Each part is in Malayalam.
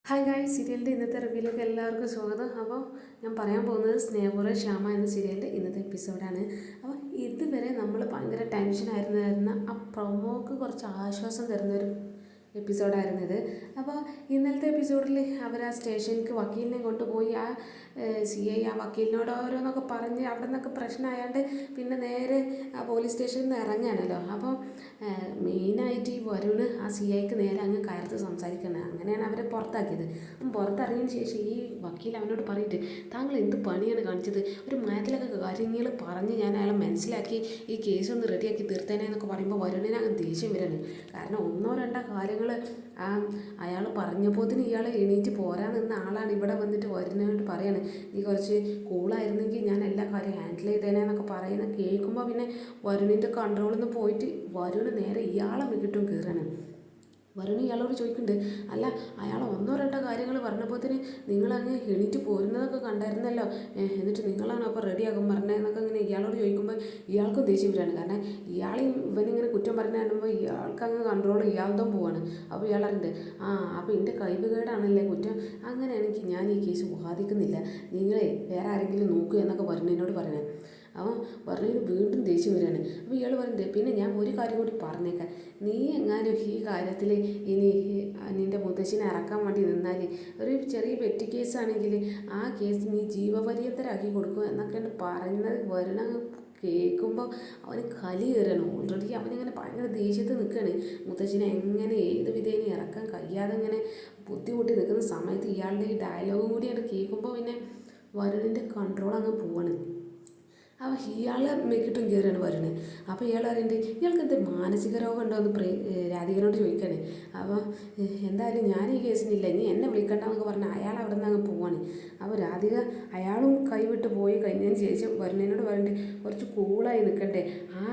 ഹായ് ഗായ്സ്, സീരിയലിൻ്റെ ഇന്നത്തെ റിവ്യൂയിലേക്ക് എല്ലാവർക്കും സ്വാഗതം. അപ്പോൾ ഞാൻ പറയാൻ പോകുന്നത് സ്നേഹപൂർവ്വം ശ്യാമ എന്ന സീരിയലിൻ്റെ ഇന്നത്തെ എപ്പിസോഡാണ്. അപ്പോൾ ഇതുവരെ നമ്മൾ ഭയങ്കര ടെൻഷനായിരുന്ന ആ പ്രൊമോക്ക് കുറച്ച് ആശ്വാസം തരുന്നൊരു എപ്പിസോഡായിരുന്നു ഇത്. അപ്പോൾ ഇന്നലത്തെ എപ്പിസോഡിൽ അവർ ആ സ്റ്റേഷനിലേക്ക് വക്കീലിനെ കൊണ്ടുപോയി CI ആ വക്കീലിനോട് ഓരോന്നൊക്കെ പറഞ്ഞ് അവിടെ നിന്നൊക്കെ പ്രശ്നമായാണ്ട് പിന്നെ നേരെ ആ പോലീസ് സ്റ്റേഷനിൽ നിന്ന് ഇറങ്ങുകയാണല്ലോ. അപ്പോൾ മെയിനായിട്ട് ഈ വരുണ് ആ CIക്ക് നേരെ അങ്ങ് കയർത്ത് സംസാരിക്കണം. അങ്ങനെയാണ് അവരെ പുറത്താക്കിയത്. പുറത്തിറങ്ങിയതിന് ശേഷം ഈ വക്കീൽ അവനോട് പറഞ്ഞിട്ട്, താങ്കൾ എന്ത് പണിയാണ് കാണിച്ചത്? ഒരു മയത്തിലൊക്കെ കാര്യങ്ങൾ പറഞ്ഞ് ഞാൻ അയാളെ മനസ്സിലാക്കി ഈ കേസ് ഒന്ന് റെഡിയാക്കി തീർത്തേനെ എന്നൊക്കെ പറയുമ്പോൾ വരുണിന് അങ്ങ് ദേഷ്യം വരാണ്. കാരണം ഒന്നോ രണ്ടോ കാര്യങ്ങൾ അയാൾ പറഞ്ഞപ്പോത്തിന് ഇയാൾ എണീറ്റ് പോരാൻ നിന്ന ആളാണ് ഇവിടെ വന്നിട്ട് വരുണിനോട് പറയാണ്, നീ കുറച്ച് കൂളായിരുന്നെങ്കിൽ ഞാൻ എല്ലാ കാര്യം ഹാൻഡിൽ ചെയ്തേനെ എന്നൊക്കെ പറയുന്നത് കേൾക്കുമ്പോൾ പിന്നെ വരുണിൻ്റെ കൺട്രോളിൽ നിന്ന് പോയിട്ട് വരുണ് നേരെ ഇയാളെ മികിട്ടും കയറാണ്. വരുണ് ഇയാളോട് ചോദിക്കുന്നുണ്ട്, അല്ല അയാൾ ഒന്നോ രണ്ടോ കാര്യങ്ങൾ പറഞ്ഞപ്പോഴത്തേന് നിങ്ങളങ്ങ് എണീറ്റ് പോരുന്നതൊക്കെ കണ്ടായിരുന്നല്ലോ, എന്നിട്ട് നിങ്ങളാണ് അപ്പോൾ റെഡിയാകും പറഞ്ഞതെന്നൊക്കെ ഇങ്ങനെ ഇയാളോട് ചോദിക്കുമ്പോൾ ഇയാൾക്കും ദേഷ്യം വരികയാണ്. കാരണം ഇവനിങ്ങനെ കുറ്റം പറഞ്ഞു കാണുമ്പോൾ ഇയാൾക്കങ്ങ് കൺട്രോൾ ഇയാളും പോവാണ്. അപ്പോൾ ഇയാൾ അറിഞ്ഞിട്ട്, അപ്പോൾ എൻ്റെ കഴിവുകേടാണല്ലേ കുറ്റം, അങ്ങനെയാണെങ്കിൽ ഞാൻ ഈ കേസ് ബാധിക്കുന്നില്ല, നിങ്ങളെ വേറെ ആരെങ്കിലും നോക്കുക എന്നൊക്കെ വരുന്നതിനോട് പറയണേ. അവൻ പറഞ്ഞതിന് വീണ്ടും ദേഷ്യം വരികയാണ്. അപ്പോൾ ഇയാൾ പറയുന്നത്, പിന്നെ ഞാൻ ഒരു കാര്യം കൂടി പറഞ്ഞേക്കാം, നീ എങ്ങാനും ഈ കാര്യത്തിൽ ഇനി നിൻ്റെ മുത്തശ്ശിനെ ഇറക്കാൻ വേണ്ടി നിന്നാൽ ഒരു ചെറിയ പെറ്റി കേസാണെങ്കിൽ ആ കേസ് നീ ജീവപര്യന്തരാക്കി കൊടുക്കും എന്നൊക്കെയാണ് പറയുന്നത്. വരുന്ന കേൾക്കുമ്പോൾ അവന് കലി കയറണം. ഓൾറെഡി അവനിങ്ങനെ ഭയങ്കര ദേഷ്യത്തിൽ നിൽക്കുകയാണ്. മുത്തശ്ശിനെ എങ്ങനെ ഏത് വിധേന ഇറക്കാൻ കഴിയാതെ ഇങ്ങനെ ബുദ്ധിമുട്ടി നിൽക്കുന്ന സമയത്ത് ഇയാളുടെ ഈ ഡയലോഗും കൂടിയാണ് കേൾക്കുമ്പോൾ പിന്നെ വരുണിൻ്റെ കൺട്രോൾ അങ്ങ് പോവാണ്. അപ്പോൾ ഇയാളെ മെക്കിട്ടും കയറിയാണ് വരുന്നത്. അപ്പോൾ ഇയാൾ പറയുന്നുണ്ട്, ഇയാൾക്ക് എന്ത് മാനസിക രോഗം ഉണ്ടോ എന്ന് രാധികനോട് ചോദിക്കുകയാണ്. അപ്പോൾ എന്തായാലും ഞാൻ ഈ കേസിനില്ല, ഇനി എന്നെ വിളിക്കണ്ടെന്നൊക്കെ പറഞ്ഞാൽ അയാൾ അവിടെ നിന്ന് അങ്ങ് പോവാണ്. അപ്പോൾ രാധിക അയാളും കൈവിട്ട് പോയി കഴിഞ്ഞതിന് ശേഷം വരുന്നതിനോട് പറയുന്നുണ്ട്, കുറച്ച് കൂളായി നിൽക്കണ്ടേ, ആ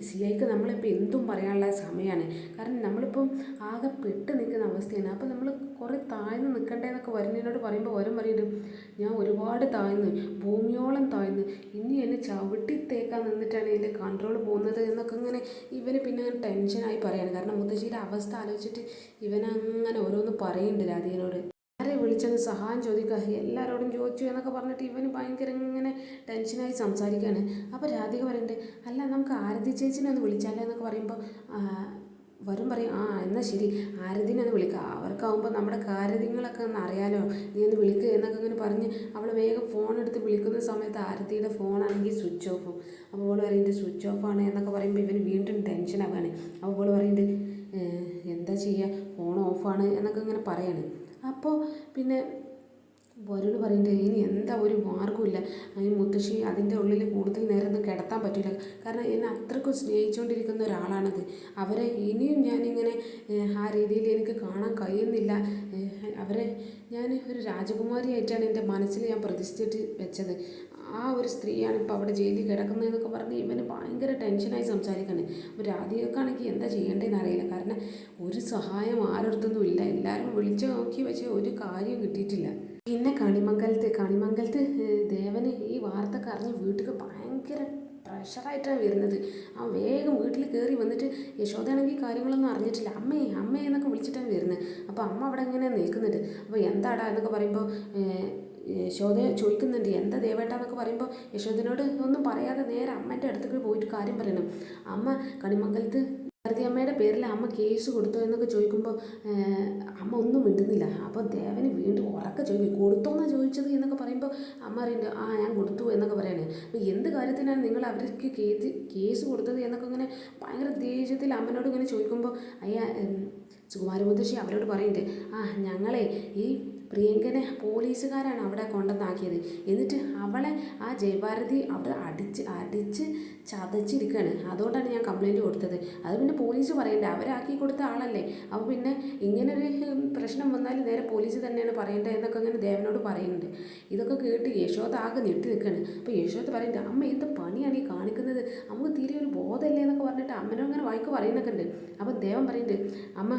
CIക്ക് നമ്മളിപ്പോൾ എന്തും പറയാനുള്ള സമയമാണ്, കാരണം നമ്മളിപ്പം ആകെ പെട്ട് നിൽക്കുന്ന അവസ്ഥയാണ്, അപ്പോൾ നമ്മൾ കുറേ താഴ്ന്ന് നിൽക്കണ്ടേ എന്നൊക്കെ വരുന്നതിനോട് പറയുമ്പോൾ വരും പറയുന്നുണ്ട്, ഞാൻ ഒരുപാട് താഴ്ന്ന്, ഭൂമിയോളം താഴ്ന്ന്, ഇനി എന്നെ ചവിട്ടിത്തേക്കാൻ നിന്നിട്ടാണ് എൻ്റെ കൺട്രോൾ പോകുന്നത് എന്നൊക്കെ ഇങ്ങനെ ഇവന് പിന്നെ അങ്ങനെ ടെൻഷനായി പറയാണ്. കാരണം മുത്തശ്ശിയുടെ അവസ്ഥ ആലോചിച്ചിട്ട് ഇവനങ്ങനെ ഓരോന്ന് പറയുന്നുണ്ട് രാധികനോട്. ആരെ വിളിച്ചെന്ന് സഹായം ചോദിക്കുക, എല്ലാവരോടും ചോദിച്ചു എന്നൊക്കെ പറഞ്ഞിട്ട് ഇവന് ഭയങ്കര ഇങ്ങനെ ടെൻഷനായി സംസാരിക്കുകയാണ്. അപ്പോൾ രാധിക പറയുന്നുണ്ട്, അല്ല നമുക്ക് ആരതി ചേച്ചിനെ ഒന്ന് വിളിച്ചാലേ എന്നൊക്കെ പറയുമ്പോൾ വരും പറയും, എന്നാൽ ശരി ആരതിനെ ഒന്ന് വിളിക്കുക, അവർക്കാവുമ്പോൾ നമ്മുടെ കാര്യങ്ങളൊക്കെ ഒന്ന് അറിയാലോ, നീ ഒന്ന് വിളിക്കുക എന്നൊക്കെ ഇങ്ങനെ പറഞ്ഞ് അവൾ വേഗം ഫോൺ എടുത്ത് വിളിക്കുന്ന സമയത്ത് ആരതിയുടെ ഫോണാണെങ്കിൽ സ്വിച്ച് ഓഫും. അപ്പോൾ അവൾ പറയുന്നുണ്ട് സ്വിച്ച് ഓഫാണ് എന്നൊക്കെ പറയുമ്പോൾ ഇവന് വീണ്ടും ടെൻഷനാവാണ്. അപ്പോൾ അവൾ പറയുന്നുണ്ട്, എന്താ ചെയ്യുക, ഫോൺ ഓഫാണ് എന്നൊക്കെ ഇങ്ങനെ പറയാണ്. അപ്പോൾ പിന്നെ വരുണ് പറയുന്നുണ്ട്, ഇനി എന്താ ഒരു മാർഗ്ഗമില്ല, ഈ മുത്തശ്ശി അതിൻ്റെ ഉള്ളിൽ കൂടുതൽ നേരം ഒന്നും കിടത്താൻ പറ്റില്ല, കാരണം എന്നെ അത്രയ്ക്കും സ്നേഹിച്ചുകൊണ്ടിരിക്കുന്ന ഒരാളാണത്, അവരെ ഇനിയും ഞാനിങ്ങനെ ആ രീതിയിൽ എനിക്ക് കാണാൻ കഴിയുന്നില്ല, അവരെ ഞാൻ ഒരു രാജകുമാരിയായിട്ടാണ് എൻ്റെ മനസ്സിൽ ഞാൻ പ്രതിഷ്ഠിച്ചിട്ട് വെച്ചത്, ആ ഒരു സ്ത്രീയാണ് ഇപ്പോൾ അവിടെ ജയിലിൽ കിടക്കുന്നതെന്നൊക്കെ പറഞ്ഞ് ഇവന് ഭയങ്കര ടെൻഷനായി സംസാരിക്കുന്നത്. അപ്പോൾ രാധികക്കാണെങ്കിൽ എന്താ ചെയ്യേണ്ടതെന്ന് അറിയില്ല, കാരണം ഒരു സഹായം ആരടുത്തൊന്നും ഇല്ല, എല്ലാവരും വിളിച്ചു നോക്കി പക്ഷേ ഒരു കാര്യം കിട്ടിയിട്ടില്ല. പിന്നെ കണിമംഗലത്ത് ദേവന് ഈ വാർത്ത അറിഞ്ഞ് വീട്ടിൽ ഭയങ്കര പ്രഷറായിട്ടാണ് വരുന്നത്. ആ വേഗം വീട്ടിൽ കയറി വന്നിട്ട് യശോദയാണെങ്കിൽ കാര്യങ്ങളൊന്നും അറിഞ്ഞിട്ടില്ല, അമ്മേ എന്നൊക്കെ വിളിച്ചിട്ടാണ് വരുന്നത്. അപ്പോൾ അമ്മ അവിടെ ഇങ്ങനെ നിൽക്കുന്നുണ്ട്. അപ്പോൾ എന്താടാ എന്നൊക്കെ പറയുമ്പോൾ യശോദ ചോദിക്കുന്നുണ്ട്, എന്താ ദേവേട്ടാന്നൊക്കെ പറയുമ്പോൾ യശോദനോട് ഒന്നും പറയാതെ നേരെ അമ്മേൻ്റെ അടുത്തേക്ക് പോയിട്ട് കാര്യം പറയണം. അമ്മ കണിമംഗലത്ത് അമ്മയുടെ പേരിൽ അമ്മ കേസ് കൊടുത്തോ എന്നൊക്കെ ചോദിക്കുമ്പോൾ അമ്മ ഒന്നും മിണ്ടുന്നില്ല. അപ്പോൾ ദേവന് വീണ്ടും ഉറക്കെ ചോദിക്കും, കൊടുത്തോന്നാണ് ചോദിച്ചത് എന്നൊക്കെ പറയുമ്പോൾ അമ്മ അറിയുന്നുണ്ട്, ഞാൻ കൊടുത്തു എന്നൊക്കെ പറയണേ. അപ്പോൾ എന്ത് കാര്യത്തിനാണ് നിങ്ങൾ അവർക്ക് കേസ് കൊടുത്തത് എന്നൊക്കെ ഇങ്ങനെ ഭയങ്കര ദേഷ്യത്തിൽ അമ്മനോട് ഇങ്ങനെ ചോദിക്കുമ്പോൾ സുകുമാരമുത്തശ്ശി അവരോട് പറയുന്നുണ്ട്, ഞങ്ങളെ ഈ പ്രിയങ്കനെ പോലീസുകാരാണ് അവിടെ കൊണ്ടുവന്നാക്കിയത്, എന്നിട്ട് അവളെ ആ ജയഭാരതി അവിടെ അടിച്ച് ചതച്ചിരിക്കുകയാണ്, അതുകൊണ്ടാണ് ഞാൻ കംപ്ലയിൻറ്റ് കൊടുത്തത്, അത് പിന്നെ പോലീസ് പറയണ്ടേ, അവരാക്കി കൊടുത്ത ആളല്ലേ, അപ്പോൾ പിന്നെ ഇങ്ങനൊരു പ്രശ്നം വന്നാൽ നേരെ പോലീസ് തന്നെയാണ് പറയേണ്ടത് എന്നൊക്കെ അങ്ങനെ ദേവനോട് പറയുന്നുണ്ട്. ഇതൊക്കെ കേട്ട് യശോദ ആകെ ഞെട്ടി നിൽക്കുകയാണ്. അപ്പോൾ യശോദ പറയുന്നുണ്ട്, അമ്മ എന്ത് പണിയാണ് ഈ കാണിക്കുന്നത്, നമുക്ക് തീരെ ഒരു ബോധമല്ലേ എന്നൊക്കെ പറഞ്ഞിട്ട് അമ്മനോട് അങ്ങനെ വായിക്ക് പറയുന്നൊക്കെ ഉണ്ട്. അപ്പോൾ ദേവൻ പറയുന്നുണ്ട്, അമ്മ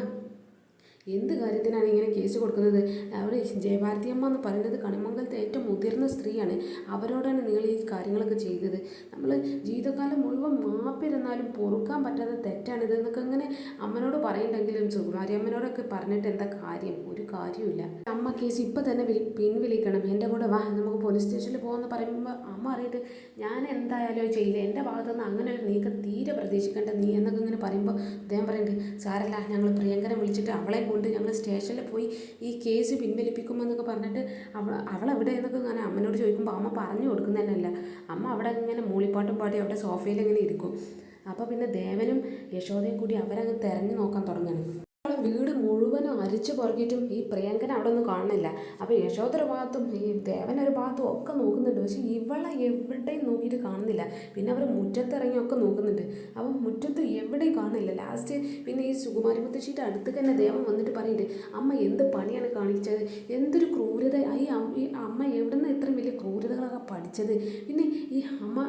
എന്ത് കാര്യത്തിനാണ് ഇങ്ങനെ കേസ് കൊടുക്കുന്നത്? അവിടെ ജയഭാരതി അമ്മ എന്ന് പറയുന്നത് കണിമംഗലത്തെ ഏറ്റവും മുതിർന്ന സ്ത്രീയാണ്. അവരോടാണ് നിങ്ങൾ ഈ കാര്യങ്ങളൊക്കെ ചെയ്തത്. നമ്മൾ ജീവിതകാലം മുഴുവൻ മാപ്പിരുന്നാലും പൊറുക്കാൻ പറ്റാത്ത തെറ്റാണിത് എന്നൊക്കെ അങ്ങനെ അമ്മനോട് പറയണ്ടെങ്കിലും സുകുമാരി അമ്മനോടൊക്കെ പറഞ്ഞിട്ട് എന്താ കാര്യം? ഒരു കാര്യമില്ല. അമ്മ കേസ് ഇപ്പം തന്നെ പിൻവലിക്കണം, എൻ്റെ കൂടെ വാ, നമുക്ക് പോലീസ് സ്റ്റേഷനിൽ പോകുമെന്ന് പറയുമ്പോൾ അമ്മ അറിയിട്ട് ഞാൻ എന്തായാലും ചെയ്യില്ല, എൻ്റെ ഭാഗത്തുനിന്ന് അങ്ങനെ ഒരു നീക്കം തീരെ പ്രതീക്ഷിക്കേണ്ട നീ എന്നൊക്കെ ഇങ്ങനെ പറയുമ്പോൾ അദ്ദേഹം പറയുന്നുണ്ട്, സാരല്ല, ഞങ്ങൾ പ്രിയങ്കരെ വിളിച്ചിട്ട് അവളെ കൊണ്ട് ഞങ്ങൾ സ്റ്റേഷനിൽ പോയി ഈ കേസ് പിൻവലിപ്പിക്കുമെന്നൊക്കെ പറഞ്ഞിട്ട് അവളെവിടെ എന്നൊക്കെ ഇങ്ങനെ അമ്മനോട് ചോദിക്കുമ്പോൾ അമ്മ പറഞ്ഞു കൊടുക്കുന്നതന്നെയല്ല. അമ്മ അവിടെ ഇങ്ങനെ മൂളിപ്പാട്ടും പാടി അവിടെ സോഫയിൽ ഇങ്ങനെ ഇരിക്കും. അപ്പോൾ പിന്നെ ദേവനും യശോദയും കൂടി അവരങ്ങ് തിരഞ്ഞു നോക്കാൻ തുടങ്ങുകയാണ്. വീട് മുഴുവനും അരിച്ചു പുറകിയിട്ടും ഈ പ്രിയങ്കനെ അവിടെ ഒന്നും കാണുന്നില്ല. അപ്പോൾ യശോദര ഭാഗത്തും ഈ ദേവനൊരു ഭാഗത്തും ഒക്കെ നോക്കുന്നുണ്ട്, പക്ഷെ ഇവളെ എവിടെയും നോക്കിയിട്ട് കാണുന്നില്ല. പിന്നെ അവർ മുറ്റത്തിറങ്ങിയൊക്കെ നോക്കുന്നുണ്ട്, അപ്പം മുറ്റത്ത് എവിടെയും കാണുന്നില്ല. ലാസ്റ്റ് പിന്നെ ഈ സുകുമാരി മുത്തശ്ശിയുടെ അടുത്ത് തന്നെ ദേവൻ വന്നിട്ട് പറയുന്നുണ്ട്, അമ്മ എന്ത് പണിയാണ് കാണിച്ചത്, എന്തൊരു ക്രൂരത, ഈ അമ്മ എവിടെ നിന്ന് ഇത്രയും വലിയ ക്രൂരതകളൊക്കെ പഠിച്ചത്? പിന്നെ ഈ അമ്മ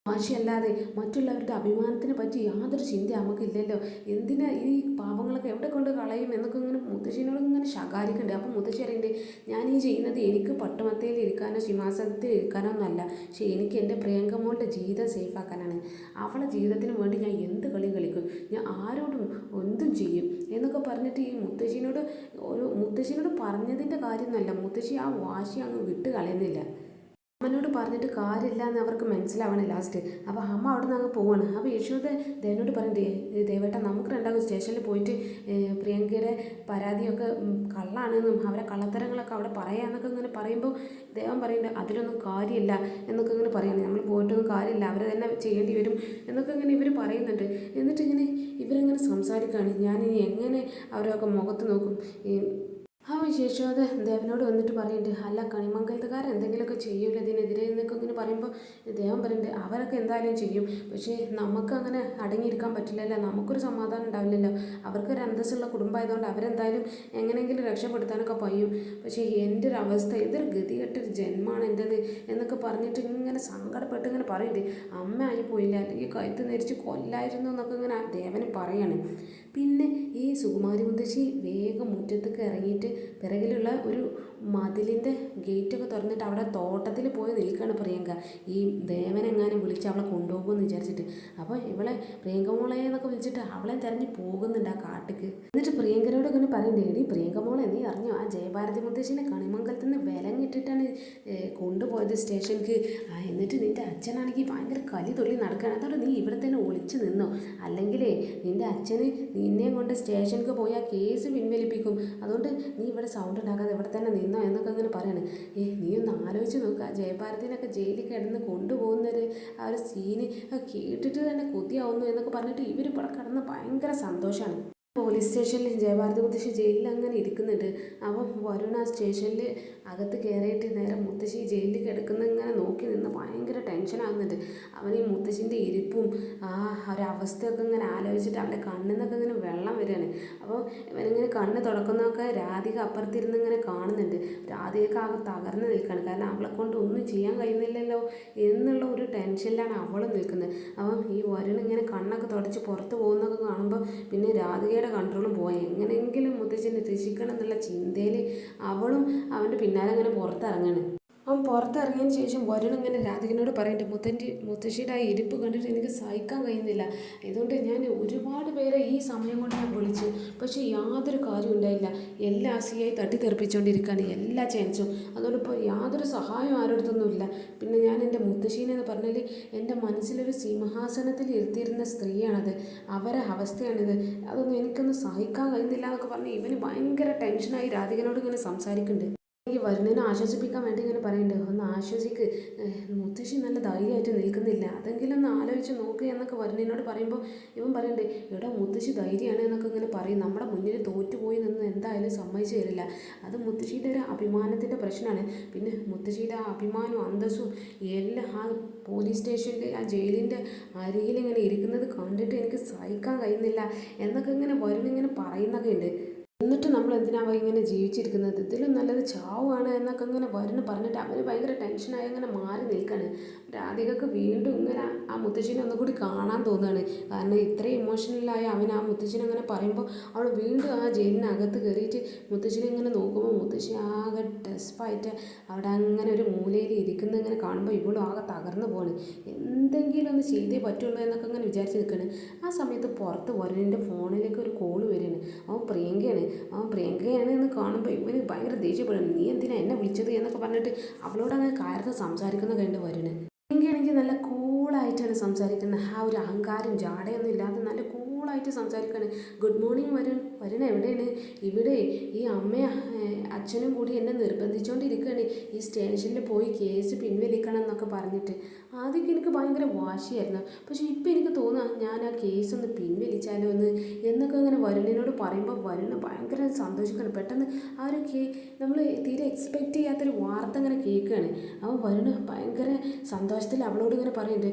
വാശിയല്ലാതെ മറ്റുള്ളവരുടെ അഭിമാനത്തിനെ പറ്റി യാതൊരു ചിന്ത നമുക്കില്ലല്ലോ, എന്തിനാ ഈ പാവങ്ങളൊക്കെ എവിടെ കൊണ്ട് കളയും എന്നൊക്കെ ഇങ്ങനെ മുത്തശ്ശിനോട് ഇങ്ങനെ ശകാരിക്കുന്നുണ്ട്. അപ്പം മുത്തശ്ശി അറിയണ്ടേ, ഞാൻ ഈ ചെയ്യുന്നത് എനിക്ക് പട്ടുമത്തയിൽ ഇരിക്കാനോ സിംഹാസനത്തിൽ ഇരിക്കാനോ ഒന്നല്ല, പക്ഷേ എനിക്ക് എൻ്റെ പ്രിയങ്കമോളുടെ ജീവിതം സേഫാക്കാനാണ്. അവളുടെ ജീവിതത്തിന് വേണ്ടി ഞാൻ എന്ത് കളി കളിക്കും, ഞാൻ ആരോടും എന്തും ചെയ്യും എന്നൊക്കെ പറഞ്ഞിട്ട് ഈ മുത്തശ്ശിനോട് പറഞ്ഞതിൻ്റെ കാര്യമൊന്നുമല്ല, മുത്തശ്ശി ആ വാശി അങ്ങ് വിട്ട് കളയുന്നില്ല. അമ്മനോട് പറഞ്ഞിട്ട് കാര്യമില്ല എന്ന് അവർക്ക് മനസ്സിലാവണം ലാസ്റ്റ്. അപ്പോൾ അമ്മ അവിടെ നിന്ന് അങ്ങ് പോവാണ്. അപ്പോൾ യശോദ ദേവനോട് പറയണ്ടേ, ദേവേട്ട നമുക്ക് രണ്ടാമത് സ്റ്റേഷനിൽ പോയിട്ട് പ്രിയങ്കയുടെ പരാതിയൊക്കെ കള്ളാണെന്നും അവരെ കള്ളത്തരങ്ങളൊക്കെ അവിടെ പറയാമെന്നൊക്കെ ഇങ്ങനെ പറയുമ്പോൾ ദേവൻ പറയുന്നുണ്ട്, അതിലൊന്നും കാര്യമില്ല എന്നൊക്കെ ഇങ്ങനെ പറയുന്നത്, നമ്മൾ പോയിട്ടൊന്നും കാര്യമില്ല, അവർ തന്നെ ചെയ്യേണ്ടി വരും എന്നൊക്കെ ഇങ്ങനെ ഇവർ പറയുന്നുണ്ട്. എന്നിട്ട് ഇവരിങ്ങനെ സംസാരിക്കുകയാണ്, ഞാനിനി എങ്ങനെ അവരൊക്കെ മുഖത്ത് നോക്കും. യശോദ ദേവനോട് വന്നിട്ട് പറയുന്നുണ്ട്, അല്ല കണിമംഗലത്തുകാരൻ എന്തെങ്കിലുമൊക്കെ ചെയ്യൂല ഇതിനെതിരെ എന്നൊക്കെ ഇങ്ങനെ പറയുമ്പോൾ ദേവൻ പറയുന്നുണ്ട്, അവരൊക്കെ എന്തായാലും ചെയ്യും, പക്ഷേ നമുക്ക് അങ്ങനെ അടങ്ങിയിരിക്കാൻ പറ്റില്ലല്ലോ, നമുക്കൊരു സമാധാനം ഉണ്ടാവില്ലല്ലോ, അവർക്കൊരു അന്തസ്സുള്ള കുടുംബമായതുകൊണ്ട് അവരെന്തായാലും എങ്ങനെയെങ്കിലും രക്ഷപ്പെടുത്താനൊക്കെ കഴിയും, പക്ഷേ എൻ്റെ ഒരു അവസ്ഥ, ഇതൊരു ഗതികെട്ടൊരു ജന്മമാണ് എൻ്റേത് എന്നൊക്കെ പറഞ്ഞിട്ട് ഇങ്ങനെ സങ്കടപ്പെട്ട് ഇങ്ങനെ പറയുന്നുണ്ട്. അമ്മ ആയി പോയില്ല, അല്ലെങ്കിൽ കഴുത്ത് നെരിച്ച് കൊല്ലായിരുന്നു എന്നൊക്കെ ഇങ്ങനെ ദേവന് പറയാണ്. പിന്നെ ഈ സുകുമാരി മുത്തശ്ശി വേഗം മുറ്റത്തേക്ക് ഇറങ്ങിയിട്ട് പിറകിലുള്ള ഒരു മതിലിൻ്റെ ഗേറ്റൊക്കെ തുറന്നിട്ട് അവിടെ തോട്ടത്തിൽ പോയി നിൽക്കുകയാണ് പ്രിയങ്ക, ഈ ദേവനെങ്ങാനും വിളിച്ച് അവളെ കൊണ്ടുപോകുമെന്ന് വിചാരിച്ചിട്ട്. അപ്പോൾ ഇവളെ പ്രിയങ്ക മോളെ എന്നൊക്കെ വിളിച്ചിട്ട് അവളെ തിരഞ്ഞ് പോകുന്നുണ്ട് ആ കാട്ടിക്ക്. എന്നിട്ട് പ്രിയങ്കരോട് ഇങ്ങനെ പറയണ്ടേ, എടി പ്രിയങ്ക മോളെ, നീ അറിഞ്ഞോ, ആ ജയഭാരതി മുത്തശ്ശിനെ കണിമംഗലത്ത് നിന്ന് വിലങ്ങിട്ടിട്ടാണ് കൊണ്ടുപോയത് സ്റ്റേഷനിലേക്ക്. എന്നിട്ട് നിൻ്റെ അച്ഛനാണെങ്കിൽ ഭയങ്കര കലി തൊള്ളി നടക്കുകയാണ്, അതോടെ നീ ഇവിടെ തന്നെ ഒളിച്ച് നിന്നോ, അല്ലെങ്കിലേ നിൻ്റെ അച്ഛന് നിന്നെയും കൊണ്ട് സ്റ്റേഷനിലേക്ക് പോയി ആ കേസ് പിൻവലിപ്പിക്കും, അതുകൊണ്ട് നീ ഇവിടെ സൗണ്ട് ഉണ്ടാക്കാതെ ഇവിടെ തന്നെ നിന്നോ എന്നൊക്കെ അങ്ങനെ പറയാണ്. നീ ഒന്ന് ആലോചിച്ച് നോക്കുക, ജയഭാരതിനൊക്കെ ജയിലിൽ കിടന്ന് കൊണ്ടുപോകുന്നൊരു ആ ഒരു സീന് കേട്ടിട്ട് തന്നെ കൊതിയാവുന്നു എന്നൊക്കെ പറഞ്ഞിട്ട് ഇവർ ഇവിടെ കിടന്ന് ഭയങ്കര സന്തോഷമാണ്. പോലീസ് സ്റ്റേഷനിൽ ജയഭാരതി മുത്തശ്ശി ജയിലിൽ അങ്ങനെ ഇരിക്കുന്നുണ്ട്. അവൻ വരുൺ ആ സ്റ്റേഷനിൽ അകത്ത് കയറിയിട്ട് നേരെ മുത്തശ്ശി ജയിലിൽ കിടക്കുന്ന ഇങ്ങനെ നോക്കി നിന്ന് ഭയങ്കര ടെൻഷനാകുന്നുണ്ട്. അവൻ ഈ മുത്തശ്ശിൻ്റെ ഇരിപ്പും ആ ഒരവസ്ഥയൊക്കെ ഇങ്ങനെ ആലോചിച്ചിട്ട് അവൻ്റെ കണ്ണിൽ നിന്നൊക്കെ ഇങ്ങനെ വെള്ളം വരികയാണ്. അപ്പോൾ ഇവനിങ്ങനെ കണ്ണ് തുടക്കുന്നതൊക്കെ രാധിക അപ്പുറത്തിരുന്ന് ഇങ്ങനെ കാണുന്നുണ്ട്. രാധികയൊക്കെ ആകെ തകർന്ന് നിൽക്കുകയാണ്, കാരണം അവളെ കൊണ്ട് ഒന്നും ചെയ്യാൻ കഴിയുന്നില്ലല്ലോ എന്നുള്ള ഒരു ടെൻഷനിലാണ് അവൾ നിൽക്കുന്നത്. അവൻ ഈ വരുൺ ഇങ്ങനെ കണ്ണൊക്കെ തുടച്ച് പുറത്ത് പോകുന്നതൊക്കെ കാണുമ്പോൾ പിന്നെ രാധികയുടെ കൺട്രോളും പോയി, എങ്ങനെയെങ്കിലും മുത്തശ്ശിനെ രക്ഷിക്കണം എന്നുള്ള ചിന്തയിൽ അവളും അവൻ്റെ പിന്നാലെ അങ്ങനെ പുറത്തിറങ്ങാണ്. അവൻ പുറത്തിറങ്ങിയതിന് ശേഷം വരുൺ ഇങ്ങനെ രാധികനോട് പറയുന്നുണ്ട്, മുത്തശ്ശിയുടെ ആ ഇരിപ്പ് കണ്ടിട്ട് എനിക്ക് സഹിക്കാൻ കഴിയുന്നില്ല, ഇതുകൊണ്ട് ഞാൻ ഒരുപാട് പേരെ ഈ സമയം കൊണ്ട് ഞാൻ വിളിച്ചു, പക്ഷേ യാതൊരു കാര്യം ഉണ്ടായില്ല, എല്ലാ അസിയായി തട്ടിത്തെറിപ്പിച്ചുകൊണ്ടിരിക്കുകയാണ് എല്ലാ ചാൻസും, അതുകൊണ്ട് ഇപ്പോൾ യാതൊരു സഹായം ആരോടത്തൊന്നുമില്ല. പിന്നെ ഞാൻ എൻ്റെ മുത്തശ്ശീനെ എന്ന് പറഞ്ഞാൽ എൻ്റെ മനസ്സിലൊരു സിംഹാസനത്തിൽ ഇരുത്തിയിരുന്ന സ്ത്രീയാണത്, അവരെ അവസ്ഥയാണിത്, അതൊന്നും എനിക്കൊന്നും സഹിക്കാൻ കഴിയുന്നില്ല എന്നൊക്കെ പറഞ്ഞ് ഇവന് ഭയങ്കര ടെൻഷനായി രാധികനോട് ഇങ്ങനെ സംസാരിക്കുന്നുണ്ട്. ഈ വരുണിനെ ആശ്വസിപ്പിക്കാൻ വേണ്ടി ഇങ്ങനെ പറയുന്നുണ്ട്, ഒന്ന് ആശ്വസിക്ക്, മുത്തശ്ശി നല്ല ധൈര്യമായിട്ട് നിൽക്കുന്നില്ല, അതെങ്കിലും ഒന്ന് ആലോചിച്ച് നോക്കുക എന്നൊക്കെ വരുണിനോട് പറയുമ്പോൾ ഇവൻ പറയുന്നുണ്ട്, ഇവിടെ മുത്തശ്ശി ധൈര്യമാണ് എന്നൊക്കെ ഇങ്ങനെ പറയും, നമ്മുടെ മുന്നിൽ തോറ്റുപോയി നിന്ന് എന്തായാലും സമ്മതിച്ചു തരില്ല, അത് മുത്തശ്ശിയുടെ ഒരു അഭിമാനത്തിൻ്റെ പ്രശ്നമാണ്. പിന്നെ മുത്തശ്ശിയുടെ ആ അഭിമാനവും അന്തസ്സും എല്ലാം ആ പോലീസ് സ്റ്റേഷനിൽ ആ ജയിലിൻ്റെ അരികിൽ ഇങ്ങനെ ഇരിക്കുന്നത് കണ്ടിട്ട് എനിക്ക് സഹിക്കാൻ കഴിയുന്നില്ല എന്നൊക്കെ ഇങ്ങനെ വരുണിങ്ങനെ പറയുന്നൊക്കെ ഉണ്ട്. എന്നിട്ട് നമ്മൾ എന്തിനാണ് ഇങ്ങനെ ജീവിച്ചിരിക്കുന്നത്, ഇതിലും നല്ലത് ചാവുകയാണ് എന്നൊക്കെ ഇങ്ങനെ വരുന്നു പറഞ്ഞിട്ട് അവന് ഭയങ്കര ടെൻഷനായി അങ്ങനെ മാറി നിൽക്കുകയാണ്. രാധികക്ക് വീണ്ടും ഇങ്ങനെ ആ മുത്തശ്ശിനെ ഒന്നുകൂടി കാണാൻ തോന്നുകയാണ്. കാരണം ഇത്രയും ഇമോഷണലായ അവൻ ആ മുത്തശ്ശിനെ അങ്ങനെ പറയുമ്പോൾ അവൾ വീണ്ടും ആ ജയിലിനകത്ത് കയറിയിട്ട് മുത്തശ്ശിനെ ഇങ്ങനെ നോക്കുമ്പോൾ മുത്തശ്ശി ആകെ ഡെസ്പായിട്ട് അവിടെ അങ്ങനെ ഒരു മൂലയിൽ ഇരിക്കുന്ന ഇങ്ങനെ കാണുമ്പോൾ ഇവളും ആകെ തകർന്നു പോവാണ്. എന്തെങ്കിലും ഒന്ന് ചെയ്തേ പറ്റുള്ളൂ എന്നൊക്കെ ഇങ്ങനെ വിചാരിച്ച് നിൽക്കുകയാണ്. ആ സമയത്ത് പുറത്ത് വരുണിൻ്റെ ഫോണിലേക്ക് ഒരു കോള് വരികയാണ്. അവൻ പ്രിയങ്കയാണ് എന്ന് കാണുമ്പോൾ ഇവന് ഭയങ്കര ദേഷ്യപ്പെടുന്നു. നീ എന്തിനാ എന്നെ വിളിച്ചത് എന്നൊക്കെ പറഞ്ഞിട്ട് അവളോട് അങ്ങനെ കാര്യത്തിൽ സംസാരിക്കുന്ന കണ്ട് വരുണ്. പ്രിയങ്കയാണെങ്കിൽ നല്ല കൂളായിട്ടാണ് സംസാരിക്കുന്നത്. ആ ഒരു അഹങ്കാരം ജാടയൊന്നും ഇല്ലാതെ നല്ല കൂളായിട്ട് സംസാരിക്കുകയാണ്. ഗുഡ് മോർണിംഗ് വരുൺ എവിടെയാണ്? ഇവിടെ ഈ അമ്മയും അച്ഛനും കൂടി എന്നെ നിർബന്ധിച്ചുകൊണ്ടിരിക്കുകയാണ് ഈ സ്റ്റേഷനിൽ പോയി കേസ് പിൻവലിക്കണം എന്നൊക്കെ പറഞ്ഞിട്ട്. ആദ്യമൊക്കെ എനിക്ക് ഭയങ്കര വാശിയായിരുന്നു. പക്ഷേ ഇപ്പം എനിക്ക് തോന്നുക ഞാൻ ആ കേസ് ഒന്ന് പിൻവലിച്ചാലോ എന്നൊക്കെ ഇങ്ങനെ വരുണിനോട് പറയുമ്പോൾ വരുണ് ഭയങ്കര സന്തോഷിക്കുകയാണ്. പെട്ടെന്ന് ആ ഒരു നമ്മൾ തീരെ എക്സ്പെക്റ്റ് ചെയ്യാത്തൊരു വാർത്ത ഇങ്ങനെ കേൾക്കുകയാണ്. അവൻ വരുണ് ഭയങ്കര സന്തോഷത്തിൽ അവളോട് ഇങ്ങനെ പറയുന്നുണ്ട്,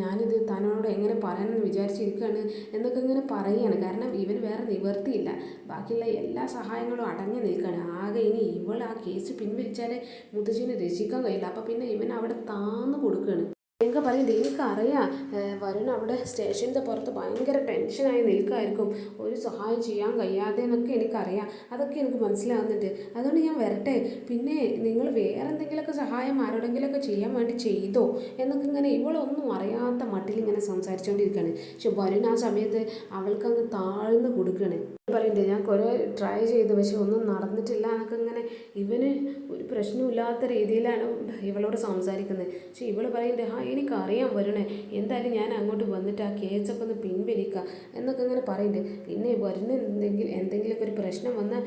ഞാനിത് തന്നോട് എങ്ങനെ പറയാനെന്ന് വിചാരിച്ചിരിക്കുകയാണ് എന്നൊക്കെ ഇങ്ങനെ പറയുകയാണ്. കാരണം ഇവന് വേറെ നിവർത്തിയില്ല, ബാക്കിയുള്ള എല്ലാ സഹായങ്ങളും അടങ്ങി നിൽക്കുകയാണ്. ആകെ ഇനി ഇവൾ ആ കേസ് പിൻവലിച്ചാലേ മുത്തശ്ശിനെ രക്ഷിക്കാൻ കഴിയില്ല. അപ്പോൾ പിന്നെ ഇവൻ അവിടെ താന്ന് കൊടുക്കുകയാണ്. പ്രിയങ്ക പറയുന്നത് എനിക്കറിയാം വരുൺ അവിടെ സ്റ്റേഷൻ്റെ പുറത്ത് ഭയങ്കര ടെൻഷനായി നിൽക്കുമായിരിക്കും, ഒരു സഹായം ചെയ്യാൻ കഴിയാതെ എന്നൊക്കെ എനിക്കറിയാം, അതൊക്കെ എനിക്ക് മനസ്സിലാവുന്നുണ്ട്. അതുകൊണ്ട് ഞാൻ വരട്ടെ, പിന്നെ നിങ്ങൾ വേറെ എന്തെങ്കിലുമൊക്കെ സഹായം ആരോടെങ്കിലുമൊക്കെ ചെയ്യാൻ വേണ്ടി ചെയ്തോ എന്നൊക്കെ ഇങ്ങനെ ഇവളൊന്നും അറിയാത്ത മട്ടിൽ ഇങ്ങനെ സംസാരിച്ചുകൊണ്ടിരിക്കുകയാണ്. പക്ഷെ വരുൺ ആ സമയത്ത് അവൾക്കങ്ങ് താഴ്ന്ന് കൊടുക്കുകയാണ്. പറയുന്നുണ്ട് ഞാൻ കുറേ ട്രൈ ചെയ്തു പക്ഷെ ഒന്നും നടന്നിട്ടില്ല എന്നൊക്കെ ഇങ്ങനെ ഇവന് ഒരു പ്രശ്നമില്ലാത്ത രീതിയിലാണ് ഇവളോട് സംസാരിക്കുന്നത്. പക്ഷെ ഇവൾ പറയുന്നുണ്ട്, എനിക്കറിയാൻ വരുണേ, എന്തായാലും ഞാൻ അങ്ങോട്ട് വന്നിട്ട് ആ കേസൊക്കെ ഒന്ന് പിൻവലിക്കുക എന്നൊക്കെ ഇങ്ങനെ പറയുന്നുണ്ട്. പിന്നെ വരുന്ന എന്തെങ്കിലുമൊക്കെ ഒരു പ്രശ്നം വന്നാൽ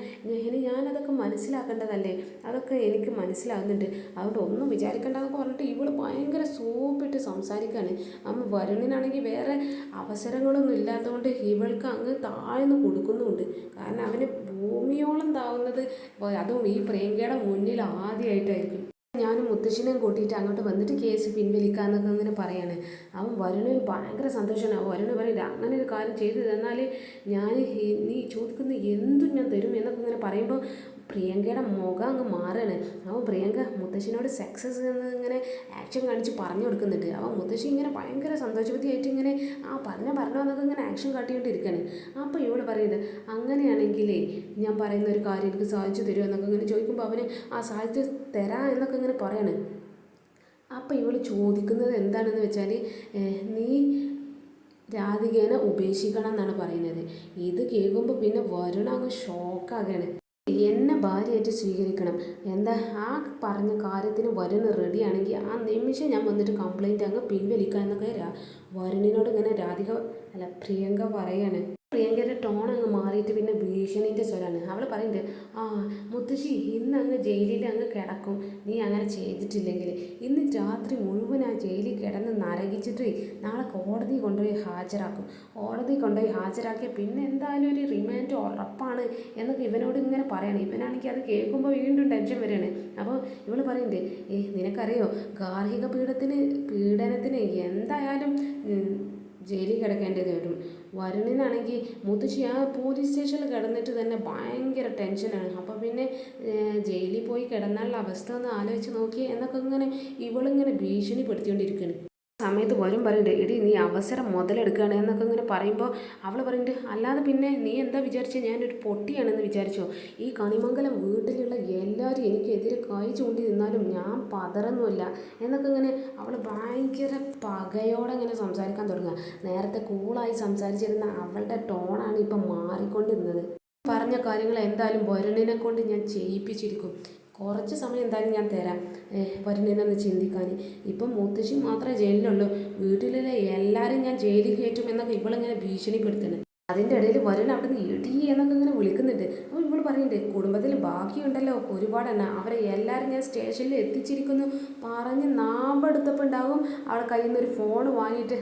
ഇനി ഞാനതൊക്കെ മനസ്സിലാക്കേണ്ടതല്ലേ, അതൊക്കെ എനിക്ക് മനസ്സിലാകുന്നുണ്ട്, അതുകൊണ്ട് ഒന്നും വിചാരിക്കേണ്ടതെന്നൊക്കെ പറഞ്ഞിട്ട് ഇവൾ ഭയങ്കര സോപ്പിട്ട് സംസാരിക്കുകയാണ്. വരുണിനാണെങ്കിൽ വേറെ അവസരങ്ങളൊന്നും ഇല്ലാത്തതുകൊണ്ട് ഇവൾക്ക് അങ്ങ് താഴ്ന്ന് കൊടുക്കുന്നുണ്ട്. കാരണം അവന് ഭൂമിയോളം താവുന്നത് അതും ഈ പ്രിയങ്കയുടെ മുന്നിൽ ആദ്യമായിട്ടായിരിക്കും. ഞാനും മുത്തശ്ശിനെയും കൂട്ടിയിട്ട് അങ്ങോട്ട് വന്നിട്ട് കേസ് പിൻവലിക്കാമെന്നൊക്കെ ഇങ്ങനെ പറയാണ്. അവൻ വരുണിന് ഭയങ്കര സന്തോഷമാണ്. വരുണ് പറയില്ല, അങ്ങനെ ഒരു കാര്യം ചെയ്തു തന്നാൽ ഞാൻ നീ ചോദിക്കുന്ന എന്തും ഞാൻ തരും എന്നൊക്കെ ഇങ്ങനെ പറയുമ്പോൾ പ്രിയങ്കയുടെ മുഖം അങ്ങ് മാറുകയാണ്. അവൻ പ്രിയങ്ക മുത്തശ്ശിനോട് സക്സസ് എന്ന് ഇങ്ങനെ ആക്ഷൻ കാണിച്ച് പറഞ്ഞു കൊടുക്കുന്നുണ്ട്. അവൻ മുത്തശ്ശി ഇങ്ങനെ ഭയങ്കര സന്തോഷവതിയായിട്ട് ഇങ്ങനെ പറഞ്ഞോന്നൊക്കെ ഇങ്ങനെ ആക്ഷൻ കാട്ടിക്കൊണ്ടിരിക്കുകയാണ്. അപ്പോൾ ഇവൾ പറയുന്നത്, അങ്ങനെയാണെങ്കിലേ ഞാൻ പറയുന്ന ഒരു കാര്യം എനിക്ക് സാധിച്ചു തരുമോ എന്നൊക്കെ ഇങ്ങനെ ചോദിക്കുമ്പോൾ അവന് സാധിച്ചു തരാം എന്നൊക്കെ ഇങ്ങനെ പറയാണ്. അപ്പോൾ ഇവൾ ചോദിക്കുന്നത് എന്താണെന്ന് വെച്ചാൽ നീ രാധികേനെ ഉപേക്ഷിക്കണം എന്നാണ് പറയുന്നത്. ഇത് കേൾക്കുമ്പോൾ പിന്നെ വരുണ അങ്ങ് ഷോക്കാകുകയാണ്. എന്നെ ഭാര്യയായിട്ട് സ്വീകരിക്കണം, എന്താ ആ പറഞ്ഞ കാര്യത്തിന് വരുണ് റെഡിയാണെങ്കിൽ ആ നിമിഷം ഞാൻ വന്നിട്ട് കംപ്ലൈൻറ്റ് അങ്ങ് പിൻവലിക്കുക എന്നൊക്കെ വരുണിനോട് ഇങ്ങനെ പ്രിയങ്ക പറയാണ്. പ്രിയങ്കയുടെ ടോൺ അങ്ങ് മാറിയിട്ട് പിന്നെ ഭീഷണീൻ്റെ സ്വരമാണ്. അവൾ പറയുന്നുണ്ട്, മുത്തശ്ശി ഇന്ന് അങ്ങ് ജയിലിൽ അങ്ങ് കിടക്കും, നീ അങ്ങനെ ചെയ്തിട്ടില്ലെങ്കിൽ ഇന്ന് രാത്രി മുഴുവൻ ആ ജയിലിൽ കിടന്ന് നരകിച്ചിട്ട് നാളെ കോടതി കൊണ്ടുപോയി ഹാജരാക്കിയ പിന്നെ എന്തായാലും ഒരു റിമാൻഡ് ഉറപ്പാണ് എന്നൊക്കെ ഇവനോട് ഇങ്ങനെ പറയണം. ഇവനാണെങ്കിൽ അത് കേൾക്കുമ്പോൾ വീണ്ടും ടെൻഷൻ വരികയാണ്. അപ്പോൾ ഇവൾ പറയുന്നുണ്ട്, നിനക്കറിയോ ഗാർഹിക പീഡനത്തിന് എന്തായാലും ജയിലിൽ കിടക്കേണ്ടത് വരും. വരുണിനാണെങ്കിൽ മുത്തശ്ശി ആ പോലീസ് സ്റ്റേഷനിൽ കിടന്നിട്ട് തന്നെ ഭയങ്കര ടെൻഷനാണ്. അപ്പോൾ പിന്നെ ജയിലിൽ പോയി കിടന്നാലുള്ള അവസ്ഥ ഒന്ന് ആലോചിച്ച് നോക്കി എന്നൊക്കെ ഇങ്ങനെ ഇവളിങ്ങനെ ഭീഷണിപ്പെടുത്തിക്കൊണ്ടിരിക്കുകയാണ്. സമയത്ത് വരും പറയുന്നുണ്ട്, എടി നീ അവസരം മുതലെടുക്കുകയാണ് എന്നൊക്കെ ഇങ്ങനെ പറയുമ്പോൾ അവൾ പറയുന്നുണ്ട്, അല്ലാതെ പിന്നെ നീ എന്താ വിചാരിച്ചത്, ഞാനൊരു പൊട്ടിയാണെന്ന് വിചാരിച്ചോ? ഈ കണിമംഗലം വീട്ടിലുള്ള എല്ലാവരും എനിക്കെതിരെ കൈ ചൂണ്ടി നിന്നാലും ഞാൻ പതറൊന്നുമില്ല എന്നൊക്കെ ഇങ്ങനെ അവൾ ഭയങ്കര പകയോടെ ഇങ്ങനെ സംസാരിക്കാൻ തുടങ്ങുക. നേരത്തെ കൂളായി സംസാരിച്ചിരുന്ന അവളുടെ ടോണാണ് ഇപ്പം മാറിക്കൊണ്ടിരുന്നത്. പറഞ്ഞ കാര്യങ്ങൾ എന്തായാലും വരുണിനെ കൊണ്ട് ഞാൻ ചെയ്യിപ്പിച്ചിരിക്കും, കുറച്ച് സമയം എന്തായാലും ഞാൻ തരാം വരുണിനൊന്ന് ചിന്തിക്കാൻ. ഇപ്പം മുത്തശ്ശി മാത്രമേ ജയിലിലുള്ളൂ, വീട്ടിലെ എല്ലാവരും ഞാൻ ജയിലിൽ കയറ്റും എന്നൊക്കെ ഇവളിങ്ങനെ ഭീഷണിപ്പെടുത്തുന്നത്. അതിൻ്റെ ഇടയിൽ വരുൺ അവിടെ നിന്ന് ഇടി എന്നൊക്കെ ഇങ്ങനെ വിളിക്കുന്നുണ്ട്. അപ്പോൾ ഇവൾ പറയുന്നുണ്ട്, കുടുംബത്തിൽ ബാക്കിയുണ്ടല്ലോ ഒരുപാടെണ്ണ, അവരെ എല്ലാവരും ഞാൻ സ്റ്റേഷനിൽ എത്തിച്ചിരിക്കുന്നു പറഞ്ഞ് നാമ്പെടുത്തപ്പോൾ ഉണ്ടാവും അവളെ കയ്യിൽ നിന്ന് ഒരു ഫോൺ വാങ്ങിയിട്ട്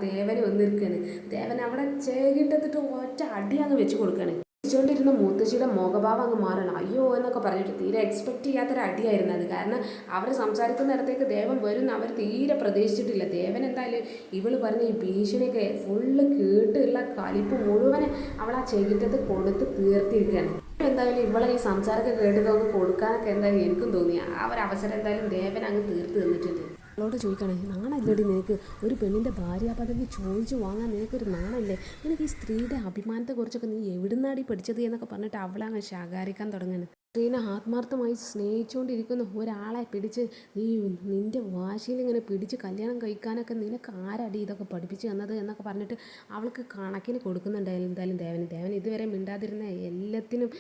ദേവന് വന്നിരിക്കുകയാണ്. ദേവൻ അവിടെ ചേകിട്ടെത്തിട്ട് ഒറ്റ അടിയാന്ന് വെച്ച് കൊടുക്കുകയാണ്. ിരുന്ന മുത്തശ്ശിയുടെ മുഖഭാവം അങ്ങ് മാറണം. അയ്യോ എന്നൊക്കെ പറഞ്ഞിട്ട് തീരെ എക്സ്പെക്റ്റ് ചെയ്യാത്തൊരു അടിയായിരുന്നു അത്. കാരണം അവർ സംസാരിക്കുന്നിടത്തേക്ക് ദേവൻ വരുന്ന അവർ തീരെ പ്രതീക്ഷിച്ചിട്ടില്ല. ദേവൻ എന്തായാലും ഇവൾ പറഞ്ഞ ഈ ഭീഷണിയൊക്കെ ഫുള്ള് കേട്ടുള്ള കലിപ്പ് മുഴുവൻ അവൾ ആ ചെയ്തിട്ടത് കൊടുത്ത് തീർത്തിരിക്കുകയാണ്. എന്തായാലും ഇവളെ ഈ സംസാരമൊക്കെ കേട്ടിട്ടൊന്ന് കൊടുക്കാനൊക്കെ എന്തായാലും എനിക്കും തോന്നി. ആ ഒരു അവസരം എന്തായാലും ദേവൻ അങ്ങ് തീർത്ത് തന്നിട്ടുണ്ട്. അവളോട് ചോദിക്കണേ, നാണല്ലേടി നിനക്ക് ഒരു പെണ്ണിൻ്റെ ഭാര്യ പദവി ചോദിച്ചു വാങ്ങാൻ നിനക്കൊരു നാണല്ലേ? നിനക്ക് ഈ സ്ത്രീയുടെ അഭിമാനത്തെക്കുറിച്ചൊക്കെ നീ എവിടുന്നാടി പഠിച്ചത് എന്നൊക്കെ പറഞ്ഞിട്ട് അവളെ അങ്ങ് ശകാരിക്കാൻ തുടങ്ങുന്നു. സ്ത്രീനെ ആത്മാർത്ഥമായി സ്നേഹിച്ചുകൊണ്ടിരിക്കുന്ന ഒരാളെ പിടിച്ച് നീ നിൻ്റെ വാശിയിൽ ഇങ്ങനെ പിടിച്ച് കല്യാണം കഴിക്കാനൊക്കെ നിനക്ക് ആരടി ഇതൊക്കെ പഠിപ്പിച്ച് തന്നത് എന്നൊക്കെ പറഞ്ഞിട്ട് അവൾക്ക് കണക്കിന് കൊടുക്കുന്നുണ്ടായാലും എന്തായാലും ദേവൻ ഇതുവരെ മിണ്ടാതിരുന്ന എല്ലാത്തിനും